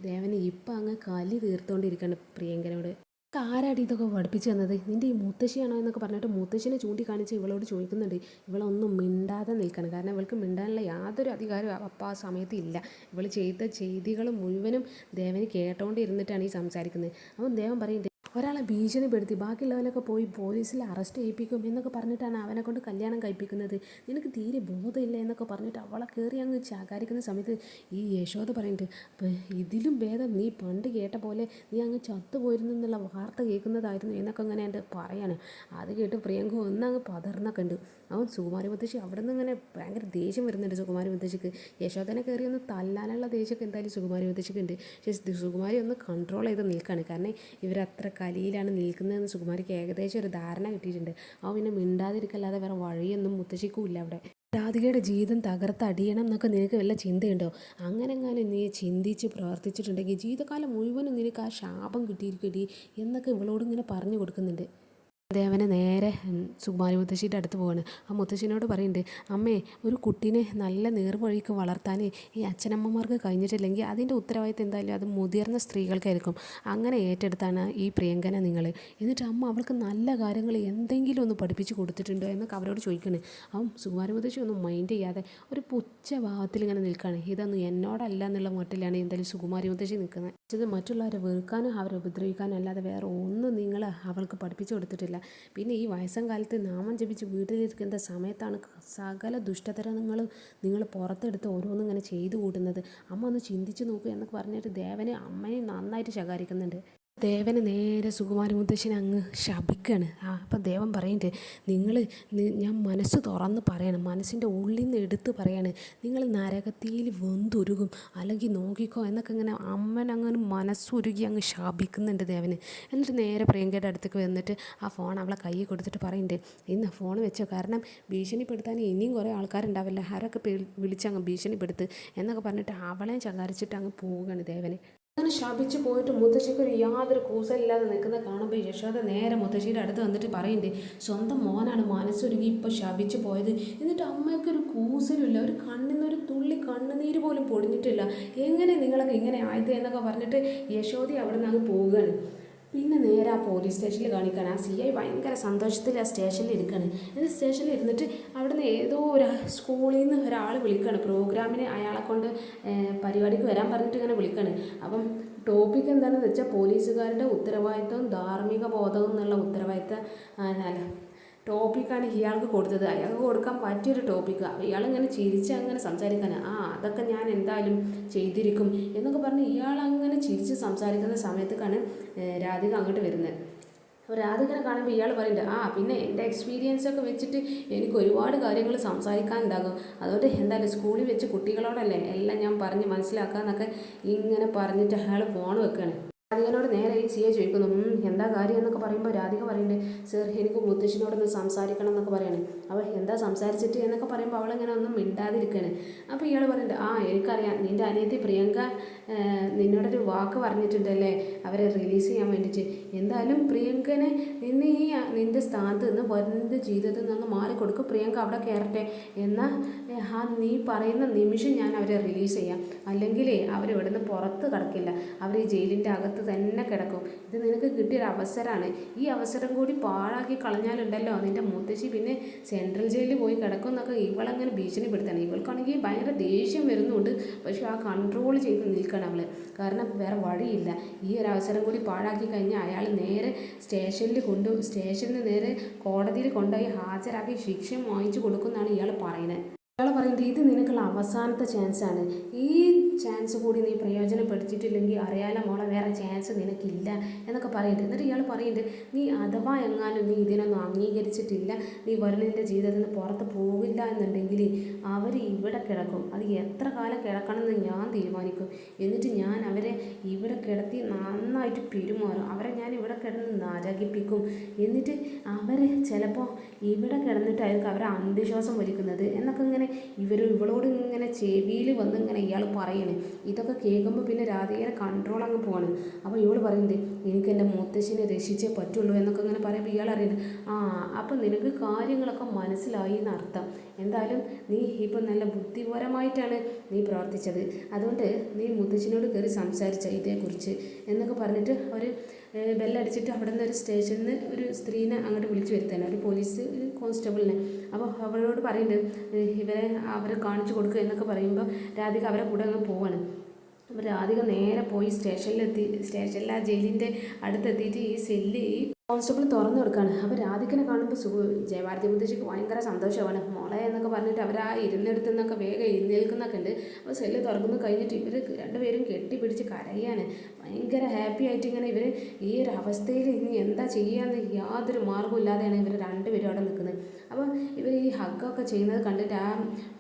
ദേവന് ഇപ്പം അങ്ങ് കലി തീർത്തുകൊണ്ടിരിക്കുകയാണ് പ്രിയങ്കനോട്. ആരാടി ഇതൊക്കെ പഠിപ്പിച്ച് തന്നത്? നിൻ്റെ ഈ മുത്തശ്ശിയാണോ എന്നൊക്കെ പറഞ്ഞിട്ട് മുത്തശ്ശിനെ ചൂണ്ടിക്കാണിച്ച് ഇവളോട് ചോദിക്കുന്നുണ്ട്. ഇവളൊന്നും മിണ്ടാതെ നിൽക്കണം, കാരണം ഇവൾക്ക് മിണ്ടാനുള്ള യാതൊരു അധികാരവും അപ്പം ആ സമയത്ത് ഇല്ല. ഇവൾ ചെയ്ത ചെയ്തികൾ മുഴുവനും ദേവന് കേട്ടോണ്ടിരുന്നിട്ടാണ് ഈ സംസാരിക്കുന്നത്. അപ്പം ദേവൻ പറയുന്നുണ്ട്, ഒരാളെ ഭീഷണിപ്പെടുത്തി ബാക്കിയുള്ളവരൊക്കെ പോയി പോലീസിൽ അറസ്റ്റ് ചെയ്യിപ്പിക്കും എന്നൊക്കെ പറഞ്ഞിട്ടാണ് അവനെ കൊണ്ട് കല്യാണം കഴിപ്പിക്കുന്നത്. നിനക്ക് തീരെ ബോധമില്ല എന്നൊക്കെ പറഞ്ഞിട്ട് അവളെ കയറി അങ്ങ് ശകാരിക്കുന്ന സമയത്ത് ഈ യശോദ പറയുന്നുണ്ട്, അപ്പം ഇതിലും ഭേദം നീ പണ്ട് കേട്ട പോലെ നീ അങ്ങ് ചത്തുപോയിരുന്നു എന്നുള്ള വാർത്ത കേൾക്കുന്നതായിരുന്നു എന്നൊക്കെ അങ്ങനെ എൻ്റെ പറയാണ്. അത് കേട്ട് പ്രിയങ്ക ഒന്നങ്ങ് പതർന്നൊക്കെ ഉണ്ട്. അവൻ സുകുമാരി മുത്തശ്ശി അവിടെ നിന്ന് ഇങ്ങനെ ഭയങ്കര ദേഷ്യം വരുന്നുണ്ട് സുകുമാരി മുത്തശ്ശിക്ക്. യശോദനെ കയറി ഒന്ന് തല്ലാനുള്ള ദേഷ്യമൊക്കെ എന്തായാലും സുകുമാരി മുത്തശ്ശിക്ക് ഉണ്ട്. പക്ഷേ സുകുമാരി ഒന്ന് കൺട്രോൾ ചെയ്ത് നിൽക്കുകയാണ്, കാരണം ഇവരത്ര കലിയിലാണ് നിൽക്കുന്നതെന്ന് സുകുമാരിക്ക് ഏകദേശം ഒരു ധാരണ കിട്ടിയിട്ടുണ്ട്. അവൻ പിന്നെ മിണ്ടാതിരിക്കല്ലാതെ വേറെ വഴിയൊന്നും മുത്തശ്ശിക്കും ഇല്ല അവിടെ. രാധികയുടെ ജീവിതം തകർത്തടിയണം എന്നൊക്കെ നിനക്ക് വല്ല ചിന്തയുണ്ടോ? അങ്ങനെങ്ങാനും നീ ചിന്തിച്ച് പ്രവർത്തിച്ചിട്ടുണ്ടെങ്കിൽ ജീവിതകാലം മുഴുവനും നിനക്ക് ആ ശാപം കിട്ടിയിരിക്കടി എന്നൊക്കെ ഇവളോട് ഇങ്ങനെ പറഞ്ഞു കൊടുക്കുന്നുണ്ട്. ദേവനെ നേരെ സുകുമാരി മുത്തശ്ശിയുടെ അടുത്ത് പോവാണ്. ആ മുത്തശ്ശിനോട് പറയുന്നുണ്ട്, അമ്മേ ഒരു കുട്ടീനെ നല്ല നേർവഴിക്ക് വളർത്താൻ ഈ അച്ഛനമ്മമാർക്ക് കഴിഞ്ഞിട്ടില്ലെങ്കിൽ അതിൻ്റെ ഉത്തരവാദിത്തം എന്തായാലും അത് മുതിർന്ന സ്ത്രീകൾക്കായിരിക്കും. അങ്ങനെ ഏറ്റെടുത്താണ് ഈ പ്രിയങ്കനെ നിങ്ങൾ. എന്നിട്ട് അമ്മ അവൾക്ക് നല്ല കാര്യങ്ങൾ എന്തെങ്കിലും ഒന്ന് പഠിപ്പിച്ച് കൊടുത്തിട്ടുണ്ടോ എന്നൊക്കെ അവരോട് ചോദിക്കണ്. അവൻ സുകുമാരി മുത്തശ്ശി ഒന്നും മൈൻഡ് ചെയ്യാതെ ഒരു പുച്ഛഭാവത്തിൽ ഇങ്ങനെ നിൽക്കുകയാണ്. ഇതൊന്നും എന്നോടല്ല എന്നുള്ള മട്ടിലാണ് എന്തായാലും സുകുമാരി മുത്തശ്ശി നിൽക്കുന്നത്. ഇത് മറ്റുള്ളവരെ വെറുക്കാനും അവരെ ഉപദ്രവിക്കാനും അല്ലാതെ വേറെ ഒന്നും നിങ്ങൾ അവൾക്ക് പഠിപ്പിച്ചു കൊടുത്തിട്ടില്ല. പിന്നെ ഈ വയസ്സം കാലത്ത് നാമം ജപിച്ച് വീട്ടിലിരിക്കുന്ന സമയത്താണ് സകല ദുഷ്ടതരങ്ങളും നിങ്ങൾ പുറത്തെടുത്ത് ഓരോന്നും ഇങ്ങനെ ചെയ്തു കൂട്ടുന്നത്. അമ്മ ഒന്ന് ചിന്തിച്ച് നോക്കുക എന്നൊക്കെ പറഞ്ഞിട്ട് ദേവനെ അമ്മയെ നന്നായിട്ട് ശകാരിക്കുന്നുണ്ട്. ദേവന് നേരെ സുകുമാരി മുത്തശ്ശിനെ അങ്ങ് ശപിക്കുകയാണ്. അപ്പം ദേവൻ പറയുന്നുണ്ട്, ഞാൻ മനസ്സ് തുറന്ന് പറയണം, മനസ്സിൻ്റെ ഉള്ളിൽ നിന്ന് എടുത്ത് പറയാണ്, നിങ്ങൾ നരകത്തിയിൽ വെന്തുരുകും അല്ലെങ്കിൽ നോക്കിക്കോ എന്നൊക്കെ ഇങ്ങനെ അമ്മനങ്ങനെ മനസ്സുരുകി അങ്ങ് ശാപിക്കുന്നുണ്ട് ദേവന്. എന്നിട്ട് നേരെ പ്രിയങ്കയുടെ അടുത്തേക്ക് വന്നിട്ട് ആ ഫോൺ അവളെ കൈ കൊടുത്തിട്ട് പറയുന്നുണ്ട്, ഇന്ന് ഫോൺ വെച്ചോ, കാരണം ഭീഷണിപ്പെടുത്താൻ ഇനിയും കുറേ ആൾക്കാരുണ്ടാവില്ല, ആരൊക്കെ വിളിച്ചങ്ങ് ഭീഷണിപ്പെടുത്ത് എന്നൊക്കെ പറഞ്ഞിട്ട് അവളെയും ശകാരിച്ചിട്ട് അങ്ങ് പോവുകയാണ് ദേവന്. അങ്ങനെ ശപിച്ച് പോയിട്ട് മുത്തശ്ശിക്ക് ഒരു യാതൊരു കൂസലില്ലാതെ നിൽക്കുന്ന കാണുമ്പോൾ യശോദ നേരെ മുത്തശ്ശിയുടെ അടുത്ത് വന്നിട്ട് പറയുന്നുണ്ട്, സ്വന്തം മോനാണ് മനസ്സൊരുങ്ങി ഇപ്പോൾ ശപിച്ച് പോയത്, എന്നിട്ട് അമ്മയ്ക്കൊരു കൂസലുമില്ല, ഒരു കണ്ണിന്നൊരു തുള്ളി കണ്ണുനീര് പോലും പൊടിഞ്ഞിട്ടില്ല, എങ്ങനെ നിങ്ങളൊക്കെ ഇങ്ങനെ ആയത് എന്നൊക്കെ പറഞ്ഞിട്ട് യശോദ അവിടെ നിന്ന് അങ്ങ് പോവുകയാണ്. പിന്നെ നേരെ ആ പോലീസ് സ്റ്റേഷനിൽ കാണിക്കുകയാണ്. ആ CI ഭയങ്കര സന്തോഷത്തിൽ ആ സ്റ്റേഷനിൽ ഇരിക്കുകയാണ്. എന്നിട്ട് സ്റ്റേഷനിൽ ഇരുന്നിട്ട് അവിടുന്ന് ഏതോ ഒരു സ്കൂളിൽ നിന്ന് ഒരാൾ വിളിക്കുകയാണ്, പ്രോഗ്രാമിന് അയാളെ കൊണ്ട് പരിപാടിക്ക് വരാൻ പറഞ്ഞിട്ട് ഇങ്ങനെ വിളിക്കുകയാണ്. അപ്പം ടോപ്പിക് എന്താണെന്ന് വെച്ചാൽ പോലീസുകാരുടെ ഉത്തരവാദിത്വവും ധാർമ്മിക ബോധവും എന്നുള്ള ഉത്തരവാദിത്തം അല്ല ടോപ്പിക്കാണ് ഇയാൾക്ക് കൊടുത്തത്. അയാൾക്ക് കൊടുക്കാൻ പറ്റിയൊരു ടോപ്പിക്ക്. ഇയാളിങ്ങനെ ചിരിച്ച് അങ്ങനെ സംസാരിക്കാൻ, അതൊക്കെ ഞാൻ എന്തായാലും ചെയ്തിരിക്കും എന്നൊക്കെ പറഞ്ഞ് ഇയാളങ്ങനെ ചിരിച്ച് സംസാരിക്കുന്ന സമയത്തേക്കാണ് രാധിക അങ്ങോട്ട് വരുന്നത്. അപ്പോൾ രാധികനെ കാണുമ്പോൾ ഇയാൾ പറയുന്നുണ്ട്, പിന്നെ എൻ്റെ എക്സ്പീരിയൻസൊക്കെ വെച്ചിട്ട് എനിക്ക് ഒരുപാട് കാര്യങ്ങൾ സംസാരിക്കാനുണ്ടാകും, അതുകൊണ്ട് എന്തായാലും സ്കൂളിൽ വെച്ച് കുട്ടികളോടല്ലേ എല്ലാം ഞാൻ പറഞ്ഞ് മനസ്സിലാക്കാമെന്നൊക്കെ ഇങ്ങനെ പറഞ്ഞിട്ട് അയാൾ ഫോൺ വെക്കുകയാണ്. രാധികനോട് നേരെ ഈ CA ചോദിക്കുന്നു, എന്താ കാര്യം എന്നൊക്കെ പറയുമ്പോൾ രാധിക പറയുന്നുണ്ട്, സർ എനിക്ക് മുത്തശ്ശിനോടൊന്ന് സംസാരിക്കണം എന്നൊക്കെ പറയാണ്. അപ്പോൾ എന്താ സംസാരിച്ചിട്ട് എന്നൊക്കെ പറയുമ്പോൾ അവളിങ്ങനെ ഒന്നും മിണ്ടാതിരിക്കുകയാണ്. അപ്പോൾ ഇയാൾ പറയുന്നുണ്ട്, എനിക്കറിയാം നിൻ്റെ അനിയത്തി പ്രിയങ്ക നിന്നോടൊരു വാക്ക് പറഞ്ഞിട്ടുണ്ടല്ലേ അവരെ റിലീസ് ചെയ്യാൻ വേണ്ടിയിട്ട്. എന്തായാലും പ്രിയങ്കനെ നിൻ്റെ സ്ഥാനത്ത് നിന്ന് വരുന്ന ജീവിതത്തിൽ നിന്ന് മാറിക്കൊടുക്കും, പ്രിയങ്ക അവിടെ കയറട്ടെ, എന്നാൽ നീ പറയുന്ന നിമിഷം ഞാൻ അവരെ റിലീസ് ചെയ്യാം, അല്ലെങ്കിൽ അവരിവിടെ നിന്ന് പുറത്ത് കിടക്കില്ല, അവർ ഈ ജയിലിൻ്റെ അകത്ത് തന്നെ കിടക്കും. ഇത് നിനക്ക് കിട്ടിയൊരു അവസരമാണ്, ഈ അവസരം കൂടി പാഴാക്കി കളഞ്ഞാലുണ്ടല്ലോ നിൻ്റെ മുത്തശ്ശി പിന്നെ സെൻട്രൽ ജയിലിൽ പോയി കിടക്കും എന്നൊക്കെ ഇവളങ്ങനെ ഭീഷണിപ്പെടുത്താണ്. ഇവൾക്കാണെങ്കിൽ ഭയങ്കര ദേഷ്യം വരുന്നുണ്ട്, പക്ഷെ ആ കൺട്രോൾ ചെയ്ത് നിൽക്കണം അവൾ, കാരണം വേറെ വഴിയില്ല. ഈ ഒരു അവസരം കൂടി പാഴാക്കി കഴിഞ്ഞാൽ അയാൾ നേരെ സ്റ്റേഷനിൽ നേരെ കോടതിയിൽ കൊണ്ടുപോയി ഹാജരാക്കി ശിക്ഷ വാങ്ങിച്ചു കൊടുക്കുമെന്നാണ് ഇയാൾ പറയുന്നത്. ഇയാൾ പറയുന്നത്, ഇത് നിനക്കുള്ള അവസാനത്തെ ചാൻസാണ്, ഈ ചാൻസ് കൂടി നീ പ്രയോജനപ്പെടുത്തിയിട്ടില്ലെങ്കിൽ അറിയാലോ മോളെ, വേറെ ചാൻസ് നിനക്കില്ല എന്നൊക്കെ പറയുന്നുണ്ട്. എന്നിട്ട് ഇയാൾ പറയുന്നുണ്ട്, നീ അഥവാ എങ്ങാനും നീ ഇതിനൊന്നും അംഗീകരിച്ചിട്ടില്ല, നീ വരുണിൻ്റെ ജീവിതത്തിൽ നിന്ന് പുറത്ത് പോകില്ല എന്നുണ്ടെങ്കിൽ അവർ ഇവിടെ കിടക്കും. അത് എത്ര കാലം കിടക്കണമെന്ന് ഞാൻ തീരുമാനിക്കും. എന്നിട്ട് ഞാൻ അവരെ ഇവിടെ കിടത്തി നന്നായിട്ട് പെരുമാറും. അവരെ ഞാൻ ഇവിടെ കിടന്ന് നരകിപ്പിക്കും. എന്നിട്ട് അവർ ചിലപ്പോൾ ഇവിടെ കിടന്നിട്ടായിരിക്കും അവരെ അന്ത്യശ്വാസം വലിക്കുന്നത് എന്നൊക്കെ ഇങ്ങനെ ഇവളോട് ഇങ്ങനെ ചെവിയിൽ വന്ന് ഇങ്ങനെ ഇയാൾ പറയണേ. ഇതൊക്കെ കേൾക്കുമ്പോൾ പിന്നെ രാധികയുടെ കൺട്രോൾ അങ്ങ് പോവാണ്. അപ്പോൾ ഇവൾ പറയുന്നുണ്ട്, എനിക്ക് എൻ്റെ മുത്തശ്ശിനെ രക്ഷിച്ചേ പറ്റുള്ളൂ എന്നൊക്കെ ഇങ്ങനെ പറയുമ്പോൾ ഇയാൾ അറിയുന്നത്, അപ്പം നിനക്ക് കാര്യങ്ങളൊക്കെ മനസ്സിലായി എന്നർത്ഥം. എന്തായാലും നീ ഇപ്പം നല്ല ബുദ്ധിപരമായിട്ടാണ് നീ പ്രവർത്തിച്ചത്. അതുകൊണ്ട് നീ മുത്തശ്ശിനോട് കയറി സംസാരിച്ച ഇതേക്കുറിച്ച് എന്നൊക്കെ പറഞ്ഞിട്ട് അവർ ബെല്ലടിച്ചിട്ട് അവിടെ നിന്ന് ഒരു സ്റ്റേഷനിൽ നിന്ന് ഒരു സ്ത്രീനെ അങ്ങോട്ട് വിളിച്ചു വരുത്താൻ, ഒരു പോലീസ് ഒരു കോൺസ്റ്റബിളിനെ. അപ്പോൾ അവരോട് പറയുന്നുണ്ട് അവരെ കാണിച്ചു കൊടുക്കുക എന്നൊക്കെ പറയുമ്പോൾ രാധിക അവരെ കൂടെ അങ്ങ് പോവാണ്. അപ്പോൾ രാധിക നേരെ പോയി സ്റ്റേഷനിൽ ആ ജയിലിൻ്റെ അടുത്തെത്തിയിട്ട് ഈ സെല്ല് ഈ കോൺസ്റ്റബിൾ തുറന്നു കൊടുക്കുകയാണ്. അപ്പോൾ രാധികനെ കാണുമ്പോൾ ജയഭാരതി മുത്തശ്ശിക്ക് ഭയങ്കര സന്തോഷമാണ്. മോളെ എന്നൊക്കെ പറഞ്ഞിട്ട് അവർ ആ ഇരുന്നെടുത്തു നിന്നൊക്കെ വേഗം എഴുന്നേൽക്കുന്നൊക്കെ ഉണ്ട്. അപ്പോൾ സെല്ല് തുറന്നു കഴിഞ്ഞിട്ട് ഇവർ രണ്ടുപേരും കെട്ടിപ്പിടിച്ച് കരയാണ്. ഭയങ്കര ഹാപ്പി ആയിട്ട് ഇങ്ങനെ ഇവർ ഈ ഒരു അവസ്ഥയിൽ ഇനി എന്താ ചെയ്യാന്ന് യാതൊരു മാർഗ്ഗവും ഇല്ലാതെയാണ് ഇവർ രണ്ടുപേരും അവിടെ നിൽക്കുന്നത്. അപ്പോൾ ഇവർ ഈ ഹഗ്ഗൊക്കെ ചെയ്യുന്നത് കണ്ടിട്ട് ആ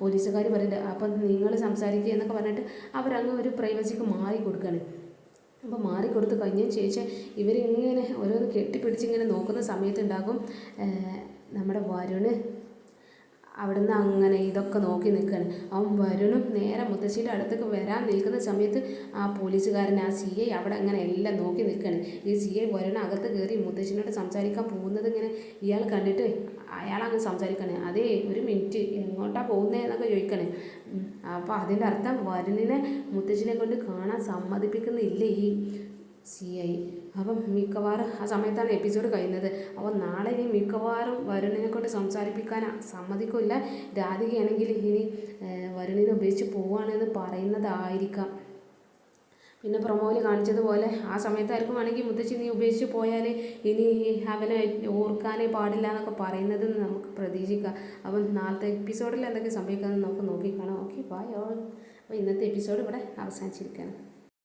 പോലീസുകാർ പറയുന്നുണ്ട്, അപ്പം നിങ്ങൾ സംസാരിക്കുക എന്നൊക്കെ പറഞ്ഞിട്ട് അവരങ്ങ് ഒരു പ്രൈവസിക്ക് മാറി കൊടുക്കുകയാണ്. അപ്പോൾ മാറിക്കൊടുത്ത് കഴിഞ്ഞതിന് ശേഷം ഇവരിങ്ങനെ ഓരോന്ന് കെട്ടിപ്പിടിച്ചിങ്ങനെ നോക്കുന്ന സമയത്തുണ്ടാകും നമ്മുടെ വരുണ് അവിടുന്ന് അങ്ങനെ ഇതൊക്കെ നോക്കി നിൽക്കുകയാണ്. അവൻ വരുണും നേരെ മുത്തശ്ശിയുടെ അടുത്തേക്ക് വരാൻ നിൽക്കുന്ന സമയത്ത് ആ പോലീസുകാരൻ ആ CI അവിടെ അങ്ങനെ എല്ലാം നോക്കി നിൽക്കുകയാണ്. ഈ CI വരുണ അകത്ത് കയറി മുത്തശ്ശിനോട് സംസാരിക്കാൻ പോകുന്നത് ഇങ്ങനെ ഇയാൾ കണ്ടിട്ട് അയാളങ്ങ് സംസാരിക്കണേ, അതേ ഒരു മിനിറ്റ് എങ്ങോട്ടാണ് പോകുന്നത് എന്നൊക്കെ ചോദിക്കണേ. അപ്പോൾ അതിൻ്റെ അർത്ഥം വരുണിനെ മുത്തശ്ശിനെ കൊണ്ട് കാണാൻ സമ്മതിപ്പിക്കുന്നില്ല ഈ CI. അപ്പം മിക്കവാറും ആ സമയത്താണ് എപ്പിസോഡ് കഴിയുന്നത്. അപ്പോൾ നാളെ ഇനി മിക്കവാറും വരുണിനെ കൊണ്ട് സംസാരിപ്പിക്കാൻ സമ്മതിക്കില്ല. രാധികയാണെങ്കിൽ ഇനി വരുണിനെ ഉപേക്ഷിച്ച് പോവുകയാണെന്ന് പറയുന്നതായിരിക്കാം. പിന്നെ പ്രൊമോയിൽ കാണിച്ചതുപോലെ ആ സമയത്തായിരിക്കും വേണമെങ്കിൽ മുത്തശ്ശി നീ ഉപേക്ഷിച്ച് പോയാൽ ഇനി അവനെ ഓർക്കാനേ പാടില്ല എന്നൊക്കെ പറയുന്നതെന്ന് നമുക്ക് പ്രതീക്ഷിക്കാം. അപ്പം നാളത്തെ എപ്പിസോഡിൽ എന്തൊക്കെ സംഭവിക്കാമെന്ന് നമുക്ക് നോക്കിക്കാണാം. Okay, by all. അപ്പോൾ ഇന്നത്തെ എപ്പിസോഡ് ഇവിടെ അവസാനിച്ചിരിക്കുകയാണ്.